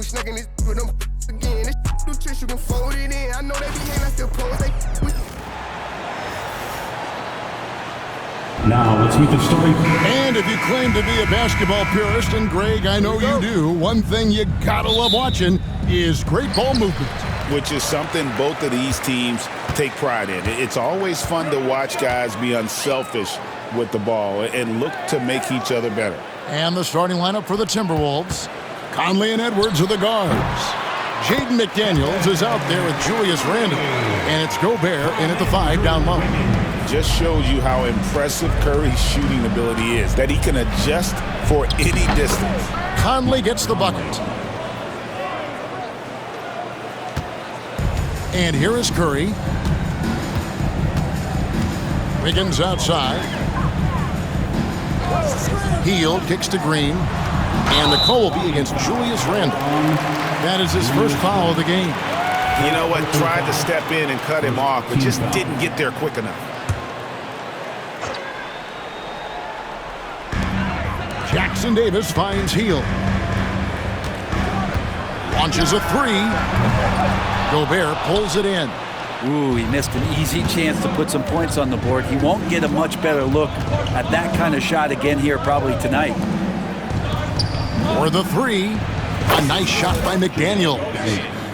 snacking this with them again. This new tricks, you can fold it in. I know they be hating, I still pose. Now, let's meet the story. And if you claim to be a basketball purist, and Greg, I know you do, one thing you gotta love watching is great ball movement. Which is something both of these teams take pride in. It's always fun to watch guys be unselfish with the ball and look to make each other better. And the starting lineup for the Timberwolves. Conley and Edwards are the guards. Jaden McDaniels is out there with Julius Randle. And it's Gobert in at the 5 down low. Just shows you how impressive Curry's shooting ability is, that he can adjust for any distance. Conley gets the bucket. And here is Curry. Wiggins outside. Hield kicks to Green. And the call will be against Julius Randle. That is his first foul of the game. You know what? Tried to step in and cut him off, but just didn't get there quick enough. Jackson Davis finds Hield. Launches a 3. Gobert pulls it in. Ooh, he missed an easy chance to put some points on the board. He won't get a much better look at that kind of shot again here probably tonight. For the 3. A nice shot by McDaniel.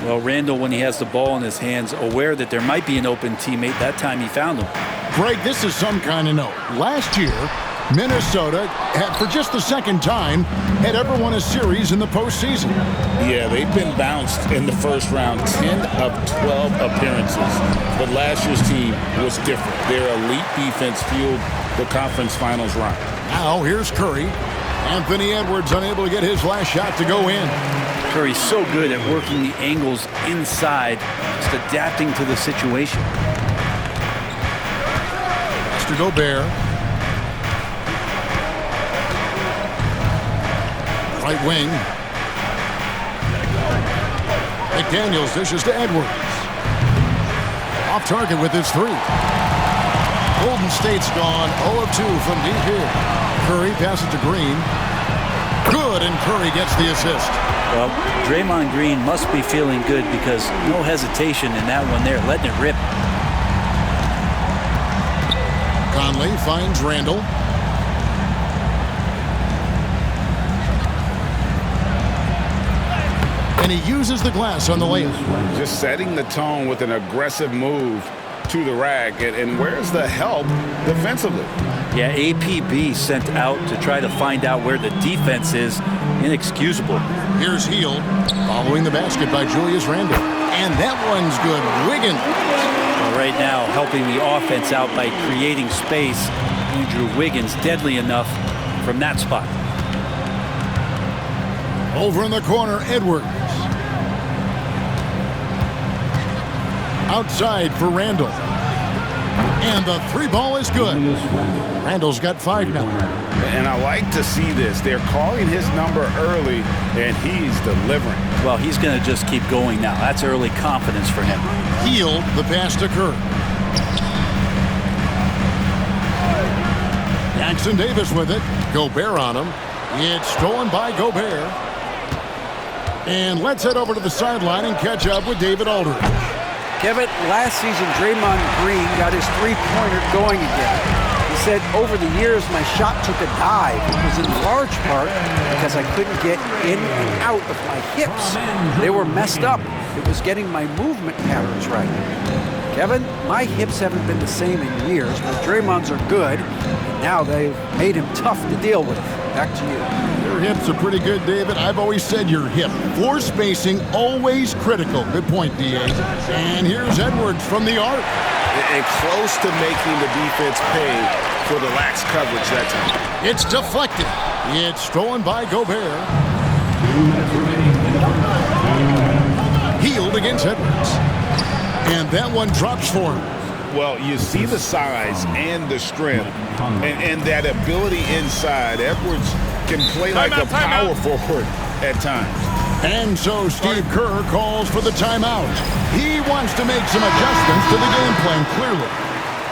Well, Randle, when he has the ball in his hands, aware that there might be an open teammate, that time he found him. Greg, this is some kind of note. Last year, Minnesota, for just the second time, had ever won a series in the postseason. Yeah, they've been bounced in the first round, 10 of 12 appearances. But last year's team was different. Their elite defense fueled the conference finals run. Now, here's Curry. Anthony Edwards unable to get his last shot to go in. Curry's so good at working the angles inside, just adapting to the situation. Mr. Gobert. Right wing. McDaniels dishes to Edwards. Off target with his 3. Golden State's gone 0 of 2 from deep here. Curry passes to Green. Good, and Curry gets the assist. Well, Draymond Green must be feeling good because no hesitation in that one there, letting it rip. Conley finds Randle. And he uses the glass on the layup. Just setting the tone with an aggressive move to the rack. And where's the help defensively? Yeah, APB sent out to try to find out where the defense is. Inexcusable. Here's Hield following the basket by Julius Randle. And that one's good. Wiggins. Well, right now, helping the offense out by creating space. Andrew Wiggins deadly enough from that spot. Over in the corner, Edwards. Outside for Randle. And the 3 ball is good. Randle's got 5 now. And I like to see this. They're calling his number early, and he's delivering. Well, he's going to just keep going now. That's early confidence for him. Hield the pass to Curry. Jackson Davis with it. Gobert on him. It's stolen by Gobert. And let's head over to the sideline and catch up with David Aldridge. Kevin, last season, Draymond Green got his 3-pointer going again. He said, over the years, my shot took a dive. It was in large part because I couldn't get in and out of my hips. They were messed up. It was getting my movement patterns right. Kevin, my hips haven't been the same in years, but Draymond's are good. Now they've made him tough to deal with. Back to you. Your hips are pretty good, David. I've always said your hip. Floor spacing, always critical. Good point, D.A. And here's Edwards from the arc. And close to making the defense pay for the lax coverage that time. It's deflected. It's stolen by Gobert. Hield against Edwards. And that one drops for him. Well, you see the size and the strength and that ability inside. Edwards can play like a power forward at times. And so Steve Kerr calls for the timeout. He wants to make some adjustments to the game plan, clearly.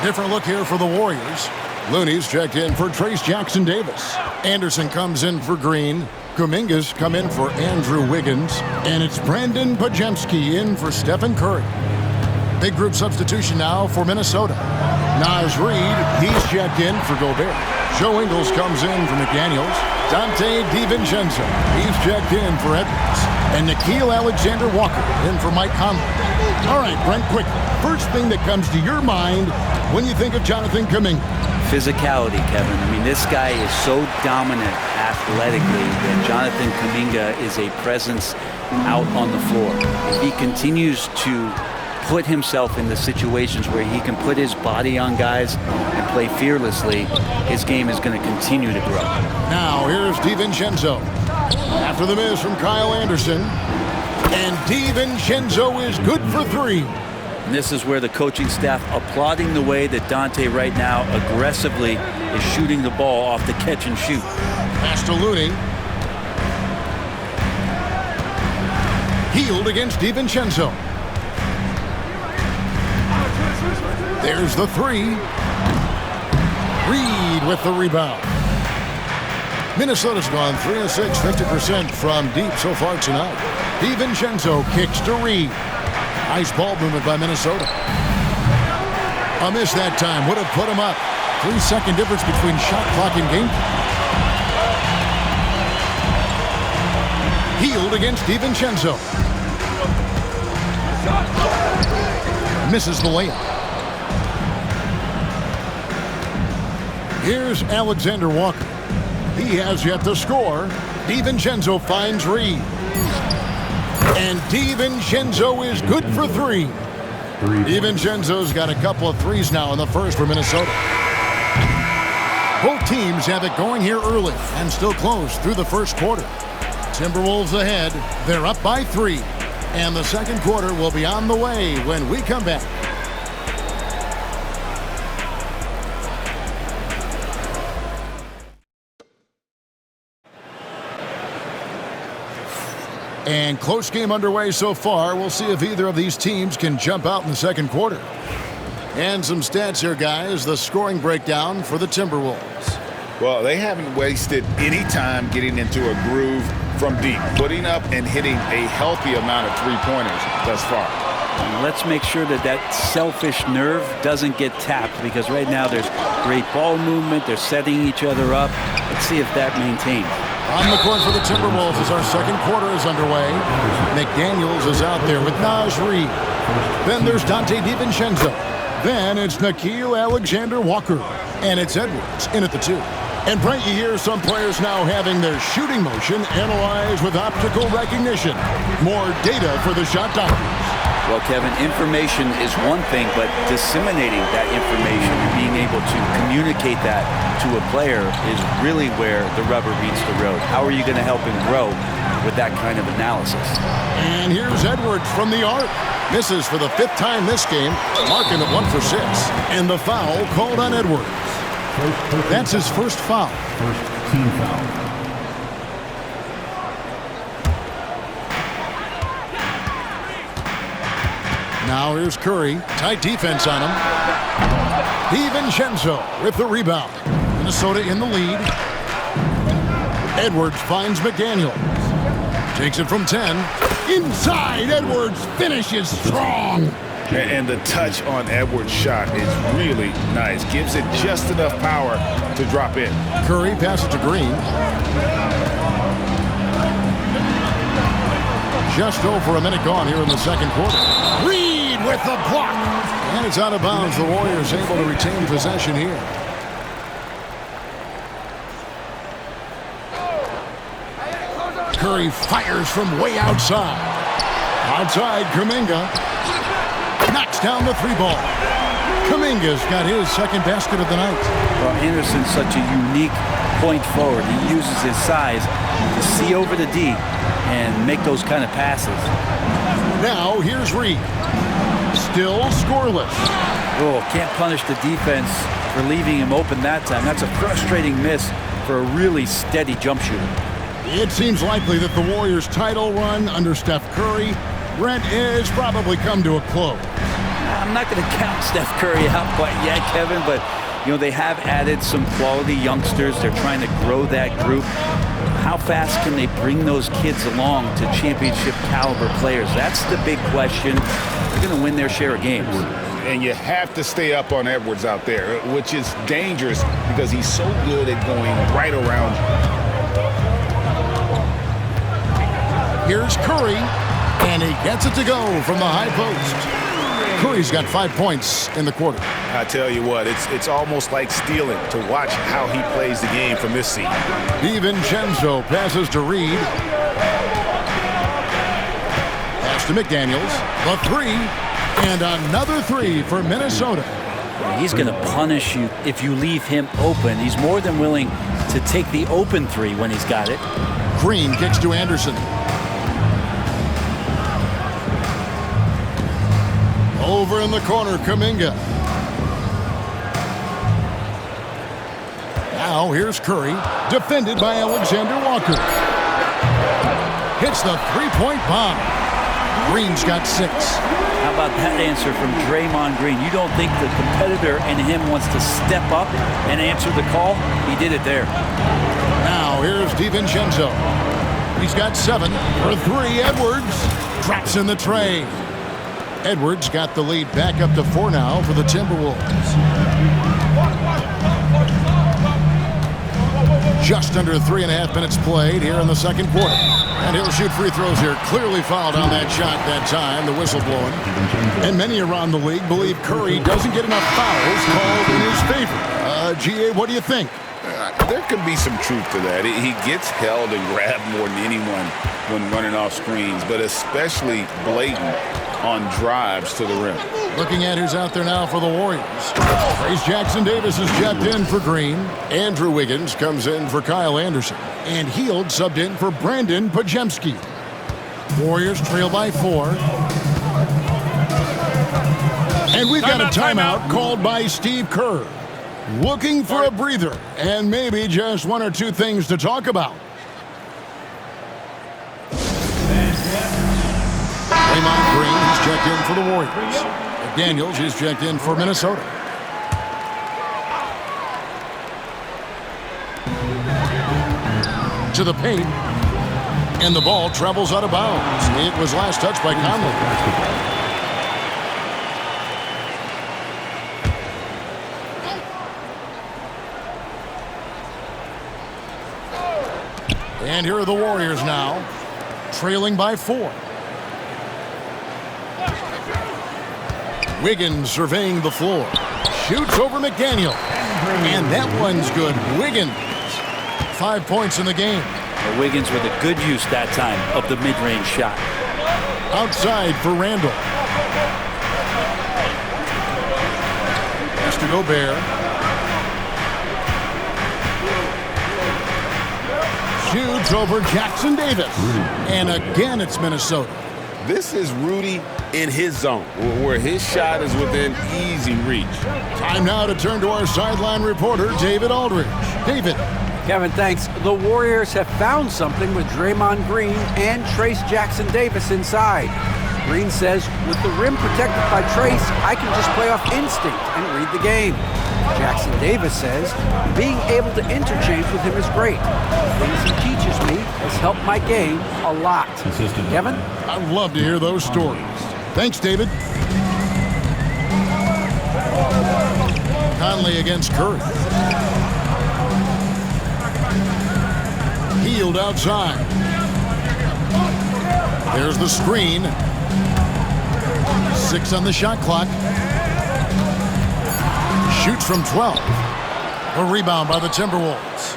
Different look here for the Warriors. Looney's checked in for Trace Jackson Davis. Anderson comes in for Green. Kuminga's come in for Andrew Wiggins, and it's Brandon Podziemski in for Stephen Curry. Big group substitution now for Minnesota. Naz Reid, he's checked in for Gobert. Joe Ingles comes in for McDaniels. Dante DiVincenzo, he's checked in for Edwards. And Nickeil Alexander-Walker in for Mike Conley. All right, Brent, quick. First thing that comes to your mind when you think of Jonathan Kuminga? Physicality, Kevin. I mean, this guy is so dominant athletically that Jonathan Kuminga is a presence out on the floor. If he continues to put himself in the situations where he can put his body on guys and play fearlessly, his game is going to continue to grow. Now, here's DiVincenzo. After the miss from Kyle Anderson. And DiVincenzo is good for 3. And this is where the coaching staff applauding the way that Dante right now aggressively is shooting the ball off the catch and shoot. Pass to Looney. Healed against DiVincenzo. There's the 3. Reid with the rebound. Minnesota's gone 3 of 6, 50% from deep so far tonight. DiVincenzo kicks to Reid. Nice ball movement by Minnesota. A miss that time would have put him up. 3-second difference between shot clock and game. Healed against DiVincenzo. Misses the layup. Here's Alexander Walker. He has yet to score. DiVincenzo finds Reid. And DiVincenzo is good for 3. DiVincenzo's got a couple of threes now in the first for Minnesota. Both teams have it going here early and still close through the first quarter. Timberwolves ahead. They're up by 3. And the second quarter will be on the way when we come back. And close game underway so far. We'll see if either of these teams can jump out in the second quarter. And some stats here, guys. The scoring breakdown for the Timberwolves. Well, they haven't wasted any time getting into a groove from deep, putting up and hitting a healthy amount of three-pointers thus far. And let's make sure that that selfish nerve doesn't get tapped, because right now there's great ball movement. They're setting each other up. Let's see if that maintains. On the court for the Timberwolves as our second quarter is underway. McDaniels is out there with Naz Reid. Then there's Dante DiVincenzo. Then it's Nickeil Alexander-Walker. And it's Edwards in at the 2. And Brent, you hear some players now having their shooting motion analyzed with optical recognition. More data for the shot doctors. Well, Kevin, information is one thing, but disseminating that information and being able to communicate that to a player is really where the rubber meets the road. How are you going to help him grow with that kind of analysis? And here's Edwards from the arc. Misses for the 5th time this game, marking at 1 for 6. And the foul called on Edwards. That's his first foul. First team foul. Now here's Curry. Tight defense on him. DiVincenzo with the rebound. Minnesota in the lead. Edwards finds McDaniels. Takes it from 10. Inside, Edwards finishes strong. And the touch on Edwards' shot is really nice. Gives it just enough power to drop in. Curry passes to Green. Just over a minute gone here in the second quarter. Reid with the block. And it's out of bounds. The Warriors able to retain possession here. Curry fires from way outside. Outside, Kuminga. Knocks down the 3-ball. Kuminga's got his second basket of the night. Well, Anderson's such a unique point forward. He uses his size to see over the D and make those kind of passes. Now, here's Reid. Still scoreless. Oh, can't punish the defense for leaving him open that time. That's a frustrating miss for a really steady jump shooter. It seems likely that the Warriors' title run under Steph Curry, Brent, has probably come to a close. I'm not going to count Steph Curry out quite yet, Kevin, but you know, they have added some quality youngsters. They're trying to grow that group. how fast can they bring those kids along to championship caliber players? That's the big question. They're going to win their share of games. And you have to stay up on Edwards out there, which is dangerous because he's so good at going right around you. Here's Curry, and he gets it to go from the high post. Curry's got 5 points in the quarter. I tell you what, it's almost like stealing to watch how he plays the game from this seat. DiVincenzo passes to Reed. Pass to McDaniels. The three, and another three for Minnesota. He's going to punish you if you leave him open. He's more than willing to take the open three when he's got it. Green kicks to Anderson. Over in the corner, Kuminga. Now here's Curry, defended by Alexander Walker. Hits the three-point bomb. Green's got 6. How about that answer from Draymond Green? You don't think the competitor in him wants to step up and answer the call? He did it there. Now here's DiVincenzo. He's got 7 for 3. Edwards drops in the tray. Edwards got the lead back up to 4 now for the Timberwolves. Just under 3.5 minutes played here in the second quarter. And he'll shoot free throws here. Clearly fouled on that shot that time, the whistle blowing. And many around the league believe Curry doesn't get enough fouls called in his favor. GA, what do you think? There could be some truth to that. He gets held and grabbed more than anyone when running off screens, but especially blatant on drives to the rim. Looking at who's out there now for the Warriors. Trayce Jackson-Davis is checked in for Green. Andrew Wiggins comes in for Kyle Anderson. And Hield subbed in for Brandon Podziemski. Warriors trail by 4. And we've got a timeout called by Steve Kerr. Looking for a breather and maybe just 1 or 2 things to talk about. Draymond Green is checked in for the Warriors. McDaniels is checked in for Minnesota. To the paint. And the ball travels out of bounds. It was last touched by Conley. And here are the Warriors now, trailing by 4. Wiggins surveying the floor. Shoots over McDaniel. And that one's good. Wiggins, 5 points in the game. Wiggins with a good use that time of the mid-range shot. Outside for Randall. Pass to Gobert. Shoots over Jackson-Davis. And again, it's Minnesota. This is Rudy in his zone, where his shot is within easy reach. Time now to turn to our sideline reporter, David Aldridge. David. Kevin, thanks. The Warriors have found something with Draymond Green and Trayce Jackson-Davis inside. Green says, with the rim protected by Trayce, I can just play off instinct and read the game. Jackson-Davis says, being able to interchange with him is great. The things he teaches me has helped my game a lot. Kevin? I'd love to hear those stories. Thanks, David. Conley against Curry. Hield outside. There's the screen. 6 on the shot clock. Shoots from 12. A rebound by the Timberwolves.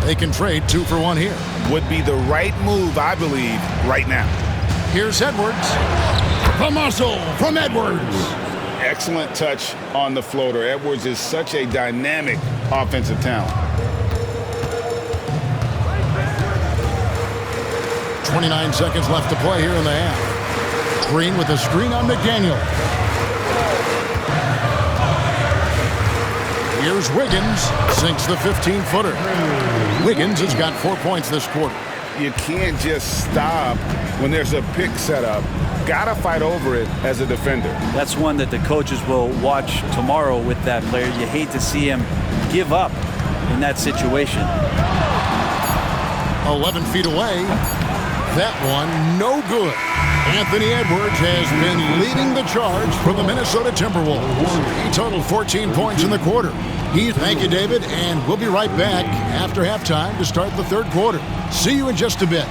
They can trade 2 for 1 here. Would be the right move, I believe, right now. Here's Edwards. The muscle from Edwards. Excellent touch on the floater. Edwards is such a dynamic offensive talent. 29 seconds left to play here in the half. Green with a screen on McDaniel. Here's Wiggins. Sinks the 15-footer. Wiggins has got 4 points this quarter. You can't just stop when there's a pick set up. Gotta fight over it as a defender. That's one that the coaches will watch tomorrow with that player. You hate to see him give up in that situation. 11 feet away. That one, no good. Anthony Edwards has been leading the charge for the Minnesota Timberwolves. He totaled 14 points in the quarter. Thank you, David, and we'll be right back after halftime to start the third quarter. See you in just a bit.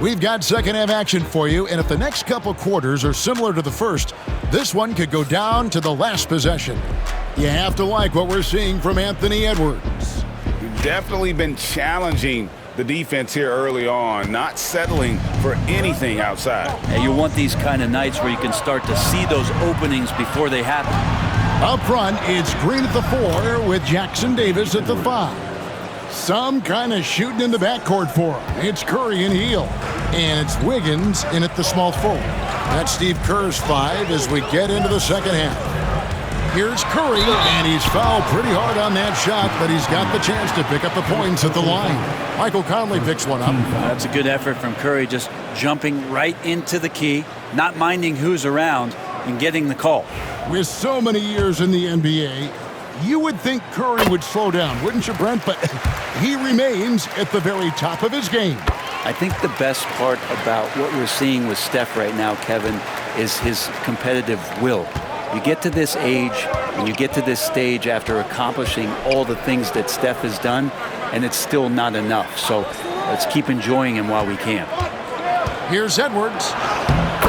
We've got second half action for you, and if the next couple quarters are similar to the first, this one could go down to the last possession. You have to like what we're seeing from Anthony Edwards. You've definitely been challenging the defense here early on, not settling for anything outside. And you want these kind of nights where you can start to see those openings before they happen. Up front, it's Green at the 4 with Jackson Davis at the 5. Some kind of shooting in the backcourt for him. It's Curry and Hield. And it's Wiggins in at the small forward. That's Steve Kerr's 5 as we get into the second half. Here's Curry, and he's fouled pretty hard on that shot, but he's got the chance to pick up the points at the line. Michael Conley picks one up. That's a good effort from Curry, just jumping right into the key, not minding who's around, and getting the call. With so many years in the NBA, you would think Curry would slow down, wouldn't you, Brent? But he remains at the very top of his game. I think the best part about what we're seeing with Steph right now, Kevin, is his competitive will. You get to this age and you get to this stage after accomplishing all the things that Steph has done, and it's still not enough. So let's keep enjoying him while we can. Here's Edwards.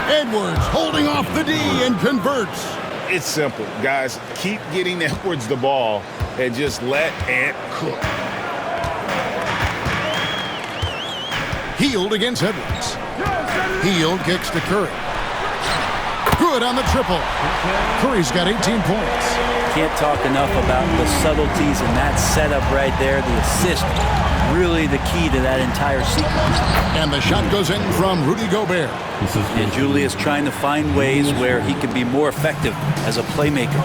Edwards holding off the D and converts. It's simple, guys. Keep getting Edwards the ball and just let Ant cook. Hield against Edwards. Hield kicks to Curry. Good on the triple. Curry's got 18 points. Can't talk enough about the subtleties in that setup right there. The assist, really the key to that entire sequence. And the shot goes in from Rudy Gobert. And Julius trying to find ways where he can be more effective as a playmaker.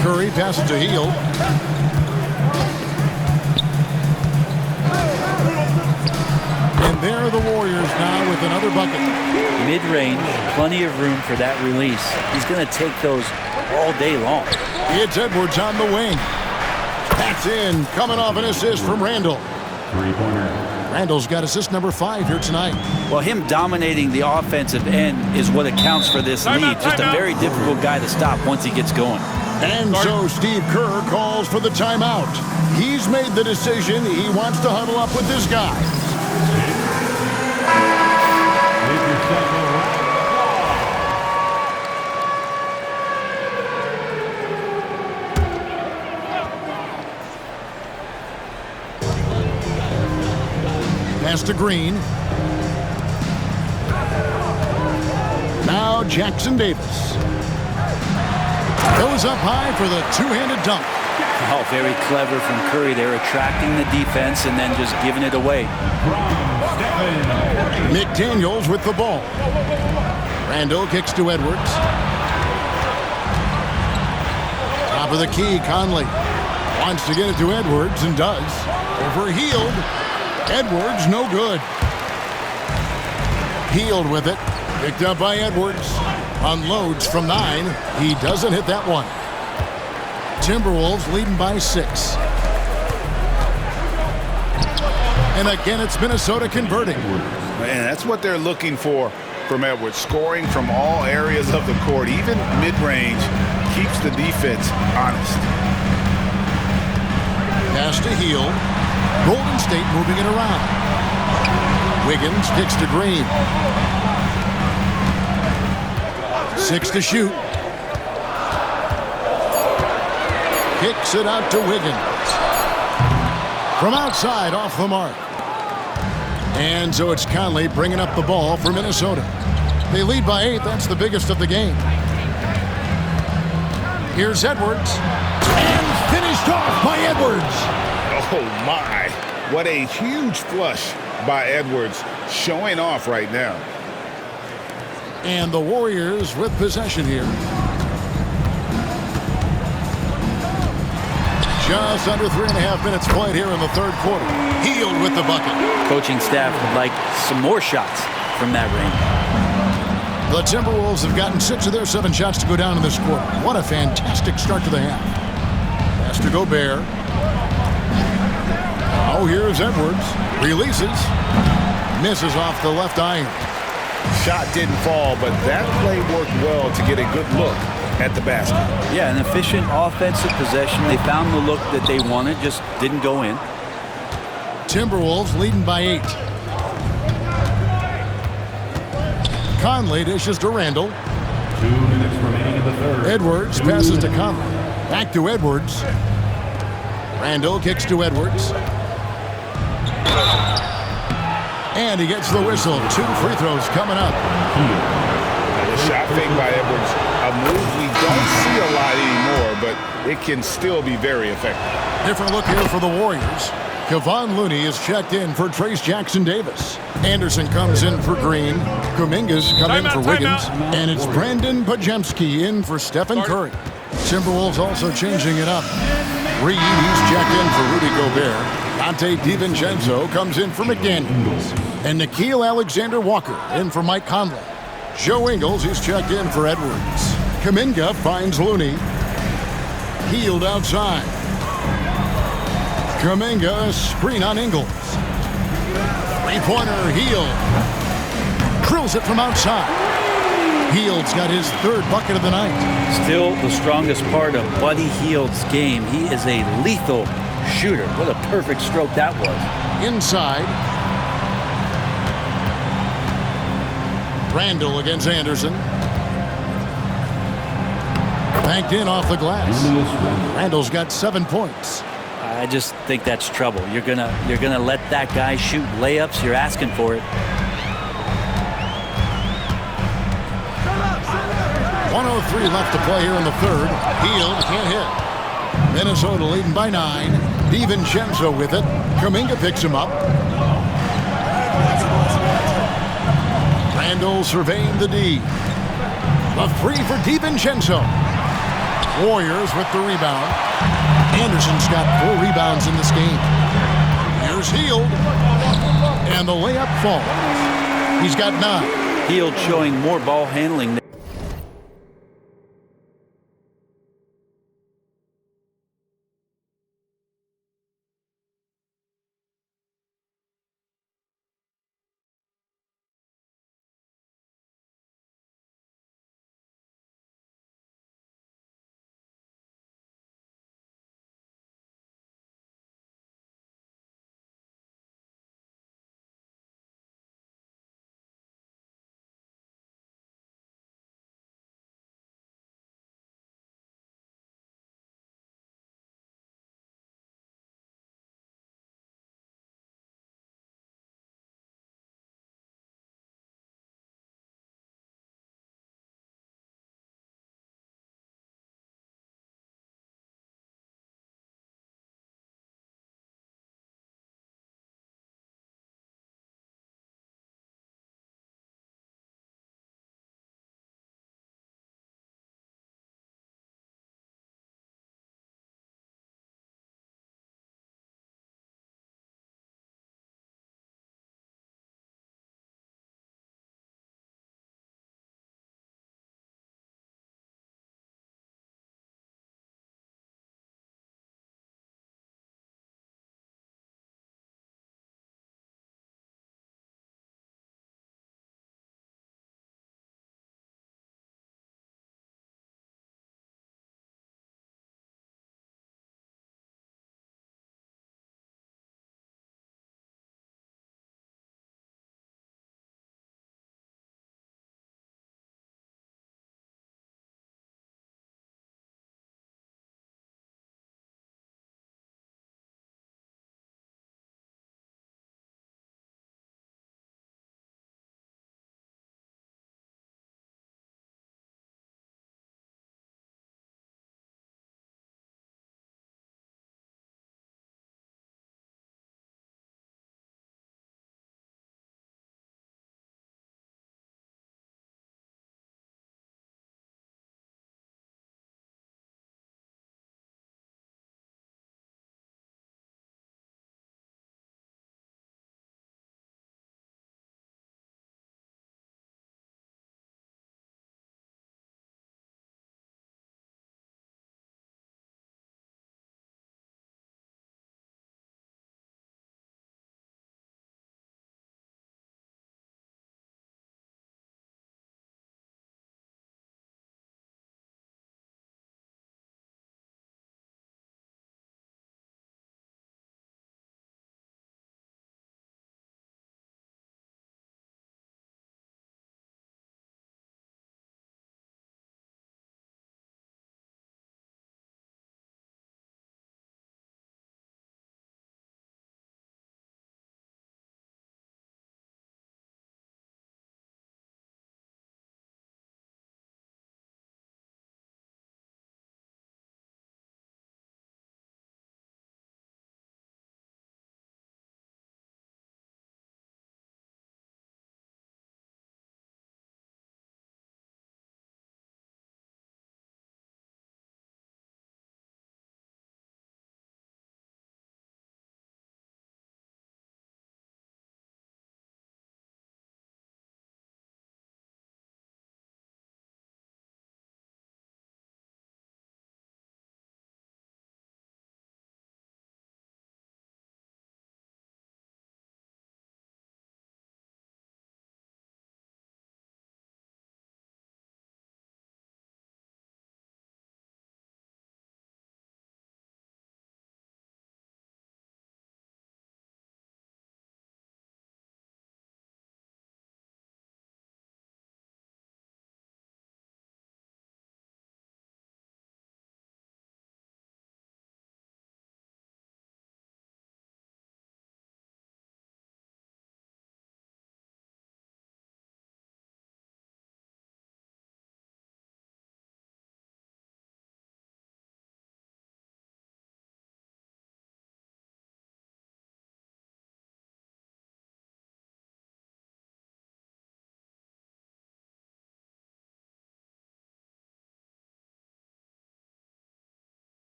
Curry passes to Hield. And there are the Warriors now with another bucket. Mid-range, plenty of room for that release. He's going to take those all day long. It's Edwards on the wing. That's in, coming off an assist from Randall. Randall's got assist number 5 here tonight. Well, him dominating the offensive end is what accounts for this lead. Just a very difficult guy to stop once he gets going. And so Steve Kerr calls for the timeout. He's made the decision. He wants to huddle up with this guy. Pass to Green. Now Jackson Davis. Goes up high for the two-handed dunk. Oh, very clever from Curry. They're attracting the defense and then just giving it away. McDaniels with the ball. Randall kicks to Edwards. Top of the key, Conley wants to get it to Edwards and does. Over Hield. Edwards, no good. Hield with it. Picked up by Edwards. Unloads from 9. He doesn't hit that one. Timberwolves leading by 6. And again, it's Minnesota converting. Man, that's what they're looking for from Edwards. Scoring from all areas of the court, even mid-range, keeps the defense honest. Pass to Hield. Golden State moving it around. Wiggins kicks to Green. 6 to shoot. Kicks it out to Wiggins. From outside, off the mark. And so it's Conley bringing up the ball for Minnesota. They lead by 8. That's the biggest of the game. Here's Edwards. And finished off by Edwards. Oh, my. What a huge flush by Edwards, showing off right now. And the Warriors with possession here. Just under 3.5 minutes played here in the third quarter. Hield with the bucket. Coaching staff would like some more shots from that range. The Timberwolves have gotten 6 of their 7 shots to go down in this quarter. What a fantastic start to the half. Pass to Gobert. Oh, here's Edwards. Releases. Misses off the left iron. Shot didn't fall, but that play worked well to get a good look at the basket. Yeah, an efficient offensive possession. They found the look that they wanted, just didn't go in. Timberwolves leading by 8. Conley dishes to Randall. 2 minutes remaining in the third. Edwards passes to Conley. Back to Edwards. Randall kicks to Edwards. And he gets the whistle. 2 free throws coming up. The shot fake by Edwards, a move we don't see a lot anymore, but it can still be very effective. Different look here for the Warriors. Kevon Looney is checked in for Trace Jackson-Davis. Anderson comes in for Green. Kuminga's come in for Wiggins. And it's Brandon Podziemski in for Stephen Curry. Timberwolves also changing it up. Reed, he's checked in for Rudy Gobert. Dante DiVincenzo comes in for McDaniels. And Nickeil Alexander-Walker in for Mike Conley. Joe Ingles, he's checked in for Edwards. Kuminga finds Looney. Hield outside. Kuminga, a screen on Ingles. Three-pointer, Hield. Drills it from outside. Hield's got his 3rd bucket of the night. Still the strongest part of Buddy Hield's game. He is a lethal shooter. What a perfect stroke that was. Inside. Randall against Anderson. Banked in off the glass. Randall's got 7 points. I just think that's trouble. You're gonna let that guy shoot layups. You're asking for it. 1:03 left to play here in the third. Hield can't hit. Minnesota leading by 9. DiVincenzo with it. Kuminga picks him up. Randall surveying the D. A 3 for DiVincenzo. Warriors with the rebound. Anderson's got 4 rebounds in this game. Here's Hield. And the layup falls. He's got 9. Hield showing more ball handling.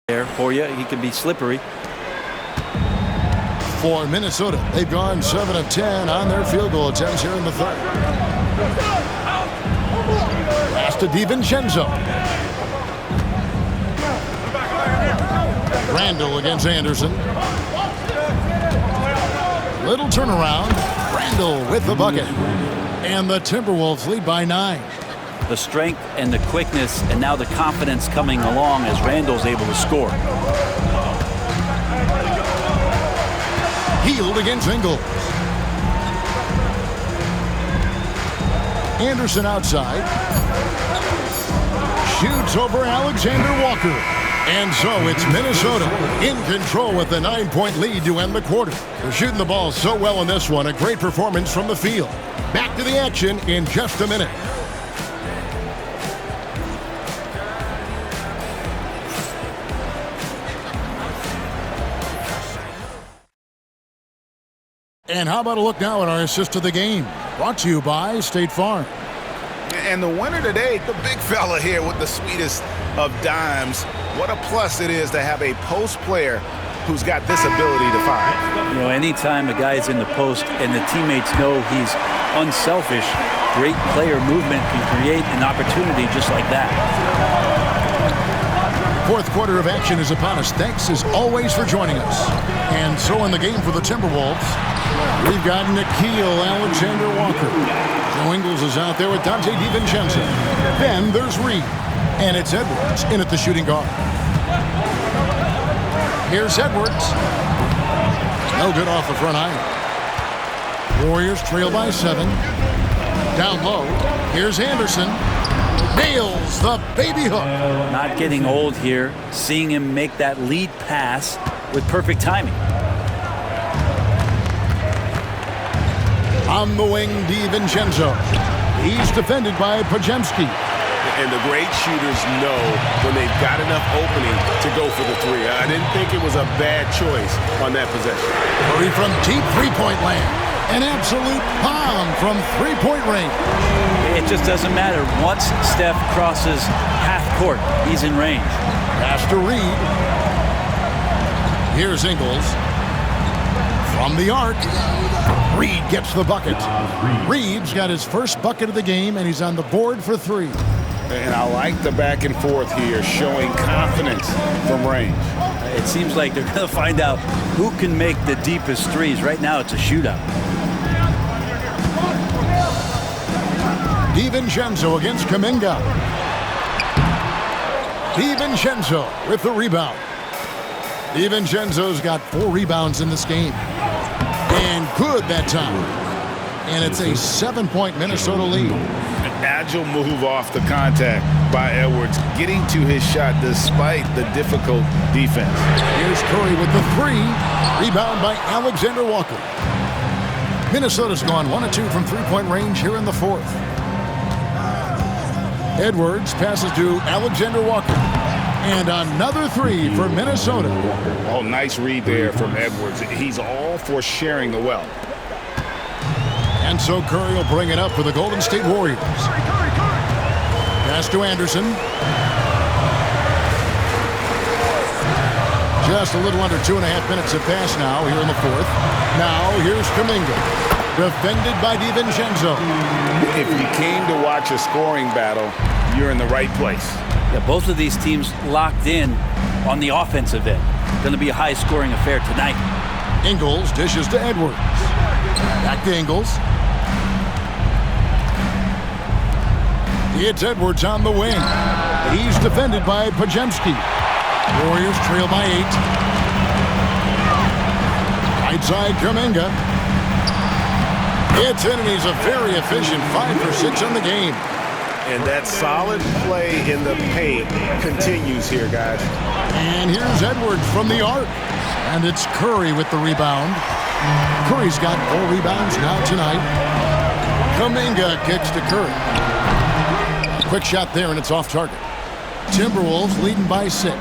there for you. He can be slippery. For Minnesota, they've gone 7 of 10 on their field goal attempts here in the third. Pass to DiVincenzo. Randall against Anderson. Little turnaround. Randall with the bucket. And the Timberwolves lead by 9. The strength and the quickness and now the confidence coming along as Randall's able to score. Hield against Ingles. Anderson outside. Shoots over Alexander Walker. And so it's Minnesota in control with a 9-point lead to end the quarter. They're shooting the ball so well in this one. A great performance from the field. Back to the action in just a minute. And how about a look now at our assist to the game? Brought to you by State Farm. And the winner today, the big fella here with the sweetest of dimes. What a plus it is to have a post player who's got this ability to find. You know, anytime a guy's in the post and the teammates know he's unselfish, great player movement can create an opportunity just like that. Fourth quarter of action is upon us. Thanks as always for joining us. And so in the game for the Timberwolves, we've got Nickeil Alexander-Walker. Joe Ingles is out there with Donte DiVincenzo. Then there's Reed. And it's Edwards in at the shooting guard. Here's Edwards. No good off the front iron. Warriors trail by 7. Down low. Here's Anderson. Nails the baby hook. Not getting old here. Seeing him make that lead pass with perfect timing. On the wing, DiVincenzo. He's defended by Podziemski. And the great shooters know when they've got enough opening to go for the three. I didn't think it was a bad choice on that possession. Curry from deep three-point land. An absolute bomb from three-point range. It just doesn't matter. Once Steph crosses half court, he's in range. Pass to Reed. Here's Ingles. From the arc, Reed gets the bucket. Reed's got his first bucket of the game, and he's on the board for 3. And I like the back and forth here, showing confidence from range. It seems like they're going to find out who can make the deepest threes. Right now, it's a shootout. DiVincenzo against Kuminga. DiVincenzo with the rebound. DiVincenzo's got 4 rebounds in this game. And good that time. And it's a 7-point Minnesota lead. An agile move off the contact by Edwards, getting to his shot despite the difficult defense. Here's Curry with the 3. Rebound by Alexander Walker. Minnesota's gone 1 of 2 from three-point range here in the fourth. Edwards passes to Alexander Walker. And another 3 for Minnesota. Oh, nice read there from Edwards. He's all for sharing the wealth. And so Curry will bring it up for the Golden State Warriors. Pass to Anderson. Just a little under 2.5 minutes have passed now here in the fourth. Now here's Kuminga. Defended by DiVincenzo. If you came to watch a scoring battle, you're in the right place. Yeah, both of these teams locked in on the offensive end. Going to be a high-scoring affair tonight. Ingles dishes to Edwards. Back to Ingles. It's Edwards on the wing. He's defended by Podziemski. Warriors trail by 8. Right side, Kuminga. It's in, and he's a very efficient 5 for 6 on the game. And that solid play in the paint continues here, guys. And here's Edwards from the arc. And it's Curry with the rebound. Curry's got 4 rebounds now tonight. Kuminga kicks to Curry. Quick shot there, and it's off target. Timberwolves leading by 6.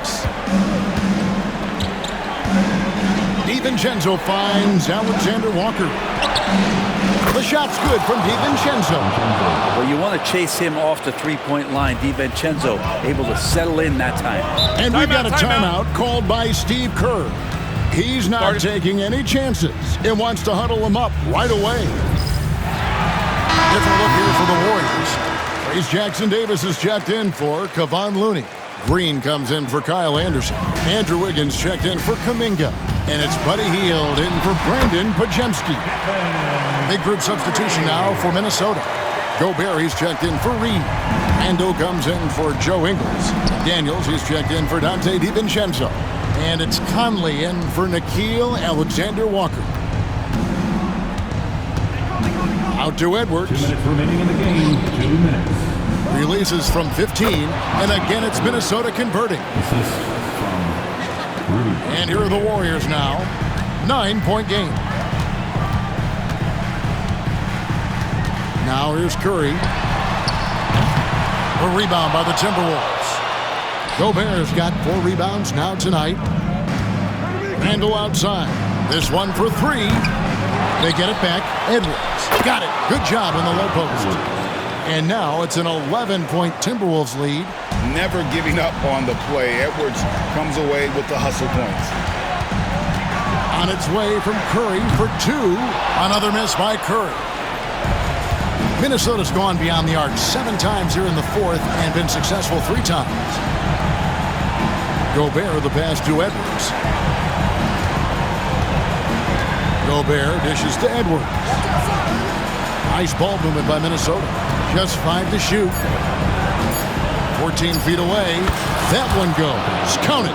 DiVincenzo finds Alexander Walker. The shot's good from DiVincenzo. Well, you want to chase him off the three-point line. DiVincenzo able to settle in that time. And we've got a timeout called by Steve Kerr. He's not taking any chances and wants to huddle them up right away. Different look here for the Warriors. Trace Jackson Davis is checked in for Kevon Looney. Green comes in for Kyle Anderson. Andrew Wiggins checked in for Kuminga. And it's Buddy Hield in for Brandon Podziemski. Big group substitution now for Minnesota. Gobert, he's checked in for Reed. Ando comes in for Joe Ingles. Daniels, he's checked in for Dante DiVincenzo. And it's Conley in for Nickeil Alexander-Walker. Out to Edwards. 2 minutes remaining in the game. 2 minutes. Releases from 15. And again, it's Minnesota converting. Assist from Rudy. And here are the Warriors now. 9-point game. Now here's Curry. A rebound by the Timberwolves. Gobert's got 4 rebounds now tonight. Randall outside. This one for 3. They get it back. Edwards. Got it. Good job in the low post. And now it's an 11-point Timberwolves lead. Never giving up on the play. Edwards comes away with the hustle points. On its way from Curry for 2. Another miss by Curry. Minnesota's gone beyond the arc 7 times here in the 4th and been successful 3 times. Gobert the pass to Edwards. Gobert dishes to Edwards. Nice ball movement by Minnesota. Just 5 to shoot. 14 feet away. That one goes. Count it.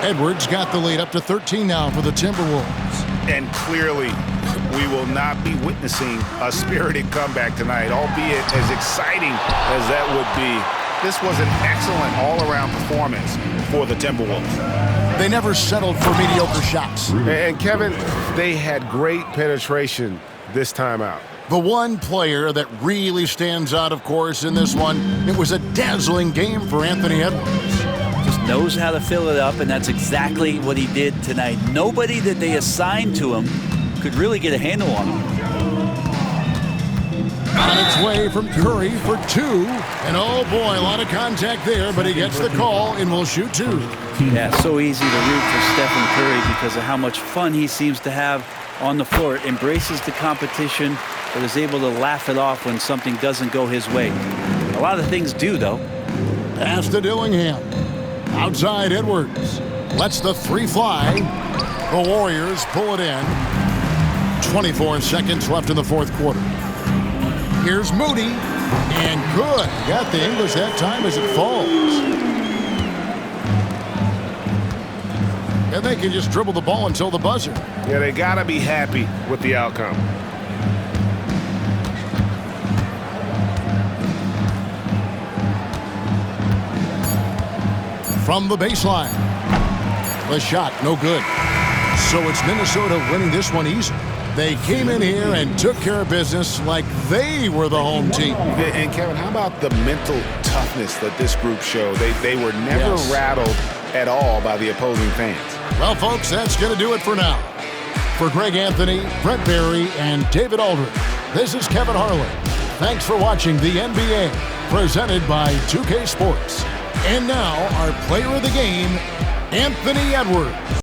Edwards got the lead up to 13 now for the Timberwolves. And clearly, we will not be witnessing a spirited comeback tonight, albeit as exciting as that would be. This was an excellent all-around performance for the Timberwolves. They never settled for mediocre shots. And Kevin, they had great penetration this time out. The one player that really stands out, of course, in this one, it was a dazzling game for Anthony Edwards. Just knows how to fill it up, and that's exactly what he did tonight. Nobody that they assigned to him could really get a handle on him. On its way from Curry for 2. And oh boy, a lot of contact there, but he gets the call and will shoot 2. Yeah, so easy to root for Stephen Curry because of how much fun he seems to have on the floor. Embraces the competition, but is able to laugh it off when something doesn't go his way. A lot of things do, though. Pass to Dillingham. Outside Edwards. Lets the 3 fly. The Warriors pull it in. 24 seconds left in the 4th quarter. Here's Moody. And good. Got the English that time as it falls. And they can just dribble the ball until the buzzer. Yeah, they got to be happy with the outcome. From the baseline. The shot, no good. So it's Minnesota winning this one easy. They came in here and took care of business like they were the home team. And Kevin, how about the mental toughness that this group showed? They were never rattled at all by the opposing fans. Well, folks, that's going to do it for now. For Greg Anthony, Brent Barry, and David Aldridge, this is Kevin Harlan. Thanks for watching the NBA, presented by 2K Sports. And now, our player of the game, Anthony Edwards.